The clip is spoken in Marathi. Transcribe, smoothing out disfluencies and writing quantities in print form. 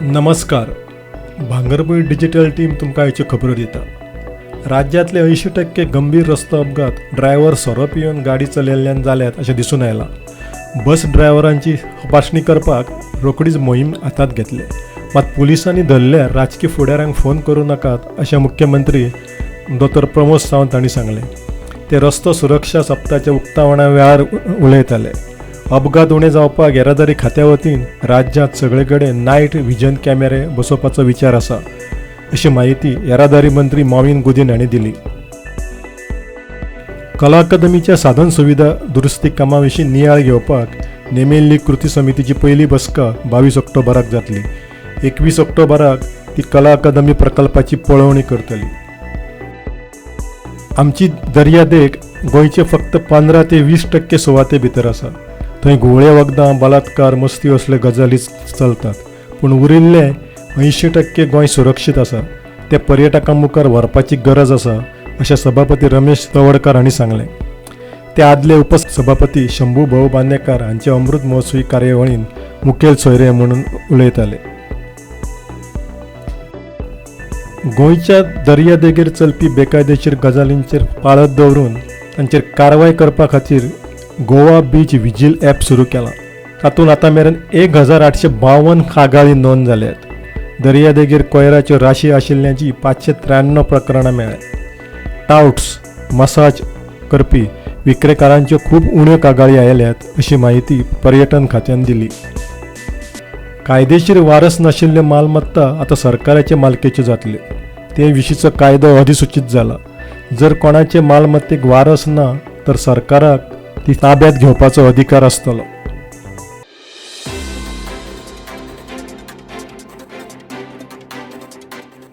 नमस्कार. भांगरभूंय डिजिटल टीम तुमकां हाची खबर दिता. राज्यांतले 80% गंभीर रस्तो अपघात ड्रायव्हर सोरो पिवन गाडी चलयल्ल्यान जाल्यात अशें दिसून आयलां. बस ड्रायव्हरांची तपासणी करपाक रोखडीच मोहीम हातांत घेतली. मात पुलिसांनी धरल्यार राजकीय फुडाऱ्यांक फोन करूं नाकात अशें मुख्यमंत्री डॉ. प्रमोद सावंत हांणी सांगलें. ते रस्तो सुरक्षा सप्ताच्या उक्तावणा वेळार उलयताले. अपघात उणे जावपाक येरादारी खात्या वतीन राज्यांत सगळे कडेन नायट व्हिजन कॅमेरे बसोवपाचो विचार आसा अशी माहिती येरादारी मंत्री मॉविन गुदिन हांणी दिली. कला अकादमीच्या साधन सुविधा दुरुस्ती कामा विशीं नियाळ घेवपाक नेमिल्ली कृती समितीची पयली बसका 22 ऑक्टोबराक जातली. 21 ऑक्टोबराक ती कला अकादमी प्रकल्पाची पळोवणी करतली. आमची दर्यादेग गोंयचे फक्त 15 ते 20% सुवाते भितर आसा. थंय घुवळे वखदां, बलात्कार, मस्ती असले गजाली चलतात. पूण उरिल्ले 80% गोंय सुरक्षीत आसा. ते पर्यटकां मुखार व्हरपाची गरज आसा अशें सभापती रमेश तवडकार हांणी सांगलें. ते आदले उपसभापती शंभू भाऊ बांदेकार हांचे अमृत महोत्सवी कार्यावळीन मुखेल सोयरे म्हणून उलयताले. गोंयच्या दर्यादेगेर चलपी बेकायदेशीर गजालींचेर पाळत दवरून तांचेर कारवाय करपा खातीर गोवा बीच विजील ॲप सुरू केला. तातूंत आतां मेरेन 1852 कागाळी नोंद जाल्यात. दर्यादेगेर कोयराच्यो राशी आशिल्ल्याची 593 प्रकरणां मेळ्ळ्यात. टाउट्स मसाज करपी विक्रेकारांच्यो खूब उण्यो कागाळी आयल्यात अशी माहिती पर्यटन खात्यान दिली. कायदेशीर वारस नाशिल्ले मालमत्ता आतां सरकाराचे मालकेच्यो जातल्यो. ते विशींचो कायदो अधिसूचित जाला. जर कोणाचे मालमत्तेक वारस ना तर सरकाराक ती ताब्यात घेवपाचो अधिकार आसतलो.